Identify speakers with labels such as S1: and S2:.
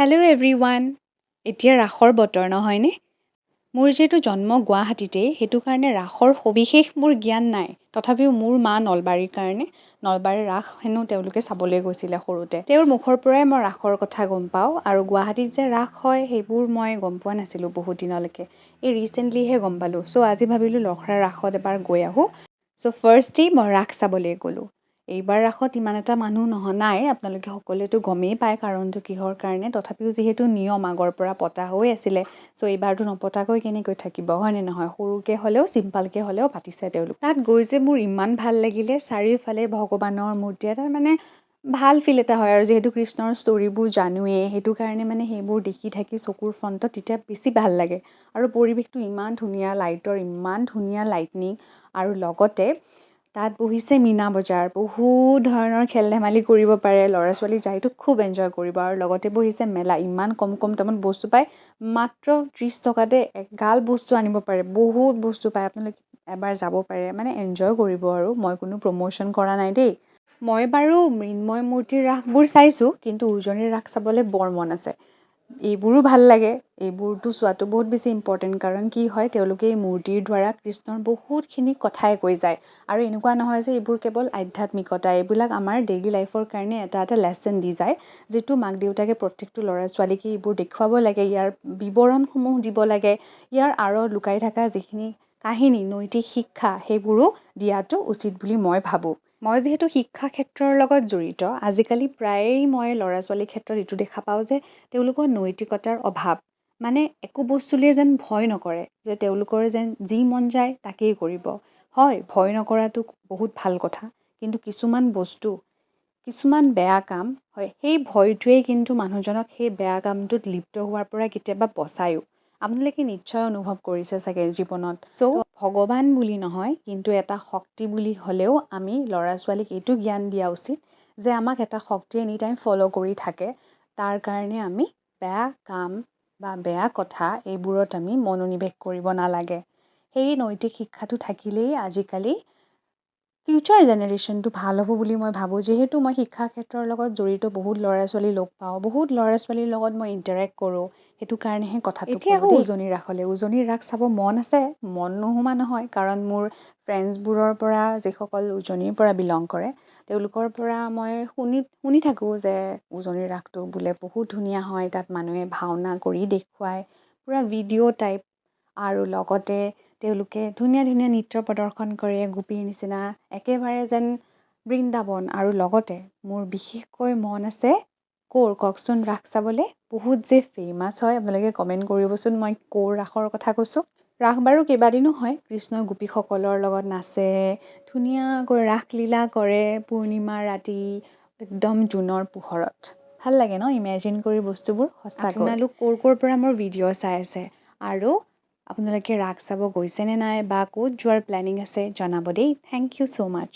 S1: Hello' everyone. এতিয়া ৰাসৰ বতৰ নহয়নে? মোৰ যিহেতু জন্ম গুৱাহাটীতেই, সেইটো কাৰণে ৰাসৰ সবিশেষ মোৰ জ্ঞান নাই। তথাপিও মোৰ মা নলবাৰীৰ কাৰণে নলবাৰীৰ ৰাস হেনো তেওঁলোকে চাবলৈ গৈছিলে সৰুতে। তেওঁৰ মুখৰ পৰাই মই ৰাসৰ কথা গম পাওঁ আৰু গুৱাহাটীত যে ৰাস হয় সেইবোৰ মই গম পোৱা নাছিলোঁ বহুত দিনলৈকে। এই ৰিচেণ্টলিহে গম পালোঁ। চ' আজি ভাবিলোঁ লখৰাৰ ৰাসত এবাৰ গৈ আহোঁ। চ' ফাৰ্ষ্ট মই ৰাস চাবলৈ গ'লোঁ। এইবাৰ ৰাসত ইমান এটা মানুহ নাই, আপোনালোকে সকলোৱেতো গমেই পায় কাৰণটো কিহৰ কাৰণে। তথাপিও যিহেতু নিয়ম আগৰ পৰা পতা হৈ আছিলে, চ' এইবাৰতো নপতাকৈ কেনেকৈ থাকিব, হয়নে নহয়? সৰুকৈ হ'লেও চিম্পলকৈ হ'লেও পাতিছে তেওঁলোক। তাত গৈ যে মোৰ ইমান ভাল লাগিলে, চাৰিওফালে ভগৱানৰ মূৰ্তি এটা ভাল ফিল এটা হয় আৰু যিহেতু কৃষ্ণৰ ষ্টৰিবোৰ জানোৱেই, সেইটো কাৰণে সেইবোৰ দেখি থাকি চকুৰ ফ্ৰণ্টত তেতিয়া বেছি ভাল লাগে। আৰু পৰিৱেশটো ইমান ধুনীয়া, লাইটৰ ইমান ধুনীয়া লাইটনিং আৰু লগতে তাত বহিছে মীনা বজাৰ, বহুত ধৰণৰ খেল ধেমালি কৰিব পাৰে, ল'ৰা ছোৱালী যাইতো খুব এনজয় কৰিব। আৰু লগতে বহিছে মেলা, ইমান কম দামত বস্তু পায়, মাত্ৰ 30 টকাতে এগাল বস্তু আনিব পাৰে, বহুত বস্তু পায়। আপোনালোকে এবাৰ যাব পাৰে, এনজয় কৰিব। আৰু মই কোনো প্ৰমোশ্যন কৰা নাই দেই। মই বাৰু মৃন্ময় মূৰ্তিৰ ৰাসবোৰ চাইছোঁ, কিন্তু উজনিৰ ৰাস চাবলৈ বৰ মন আছে। এইবোৰো ভাল লাগে, এইবোৰতো চোৱাটো বহুত বেছি ইম্পৰ্টেণ্ট, কাৰণ কি হয় তেওঁলোকে এই মূৰ্তিৰ দ্বাৰা কৃষ্ণৰ বহুতখিনি কথাই কৈ যায়। আৰু এনেকুৱা নহয় যে এইবোৰ কেৱল আধ্যাত্মিকতা, এইবিলাক আমাৰ ডেইলি লাইফৰ কাৰণে এটা লেচন দি যায়, যিটো মাক দেউতাকে প্ৰত্যেকটো ল'ৰা ছোৱালীকে এইবোৰ দেখুৱাব লাগে, ইয়াৰ বিৱৰণসমূহ দিব লাগে, ইয়াৰ আঁৰত লুকাই থকা যিখিনি কাহিনী, নৈতিক শিক্ষা, সেইবোৰো দিয়াটো উচিত বুলি মই ভাবোঁ। মই যিহেতু শিক্ষা ক্ষেত্ৰৰ লগত জড়িত, আজিকালি প্ৰায়েই মই ল'ৰা ছোৱালীৰ ক্ষেত্ৰত এইটো দেখা পাওঁ যে তেওঁলোকৰ নৈতিকতাৰ অভাৱ। একো বস্তুলৈ যেন ভয় নকৰে, যে তেওঁলোকৰ যেন যি মন যায় তাকেই কৰিব। হয়, ভয় নকৰাটো বহুত ভাল কথা, কিন্তু কিছুমান বেয়া কাম হয়, সেই ভয়টোৱেই কিন্তু মানুহজনক সেই বেয়া কামটোত লিপ্ত হোৱাৰ পৰা কেতিয়াবা বচায়ো। আপোনালোকে নিশ্চয় অনুভৱ কৰিছে চাগে জীৱনত। চ' ভগৱান বুলি নহয়, কিন্তু এটা শক্তি বুলি হ'লেও আমি ল'ৰা ছোৱালীক এইটো জ্ঞান দিয়া উচিত যে আমাক এটা শক্তিয়ে এনি টাইম ফ'ল' কৰি থাকে। তাৰ কাৰণে আমি বেয়া কাম বা বেয়া কথা এইবোৰত আমি মনোনিৱেশ কৰিব নালাগে। সেই নৈতিক শিক্ষাটো থাকিলেই আজিকালি ফিউচাৰ জেনেৰেশ্যনটো ভাল হ'ব বুলি মই ভাবোঁ। যিহেতু মই শিক্ষা ক্ষেত্ৰৰ লগত জড়িত, বহুত ল'ৰা ছোৱালী লগ পাওঁ, বহুত ল'ৰা ছোৱালীৰ লগত মই ইণ্টাৰেক্ট কৰোঁ, সেইটো কাৰণেহে কথাটো এতিয়া আহোঁ উজনিৰ ৰাসলৈ। উজনিৰ ৰাস চাব মন আছে, মন নোহোৱা নহয়, কাৰণ মোৰ ফ্ৰেণ্ডছবোৰৰ পৰা যিসকল উজনিৰ পৰা বিলং কৰে, তেওঁলোকৰ পৰা মই শুনি থাকোঁ যে উজনিৰ ৰাসটো বোলে বহুত ধুনীয়া হয়, তাত মানুহে ভাওনা কৰি দেখুৱায়, পূৰা ভিডিঅ' টাইপ। আৰু লগতে তেওঁলোকে ধুনীয়া নৃত্য প্ৰদৰ্শন কৰে, গোপীৰ নিচিনা, একেবাৰে যেন বৃন্দাবন। আৰু লগতে মোৰ বিশেষকৈ মন আছে কওকচোন ৰাস চাবলৈ, বহুত যে ফেমাছ হয়। আপোনালোকে কমেণ্ট কৰিবচোন মই ৰাসৰ কথা কৈছোঁ। ৰাস বাৰু কেইবাদিনো হয়, কৃষ্ণই গোপীসকলৰ লগত নাচে, ধুনীয়াকৈ ৰাসলীলা কৰে পূৰ্ণিমাৰ ৰাতি, একদম জোনৰ পোহৰত। ভাল লাগে ন ইমেজিন কৰি বস্তুবোৰ। সঁচাকৈ আপোনালোক ক'ৰ পৰা মোৰ ভিডিঅ' চাই আছে, আৰু আপোনালোকে ৰাস চাব গৈছেনে নাই বা ক'ত যোৱাৰ প্লেনিং আছে জনাব দেই। Thank you so' much.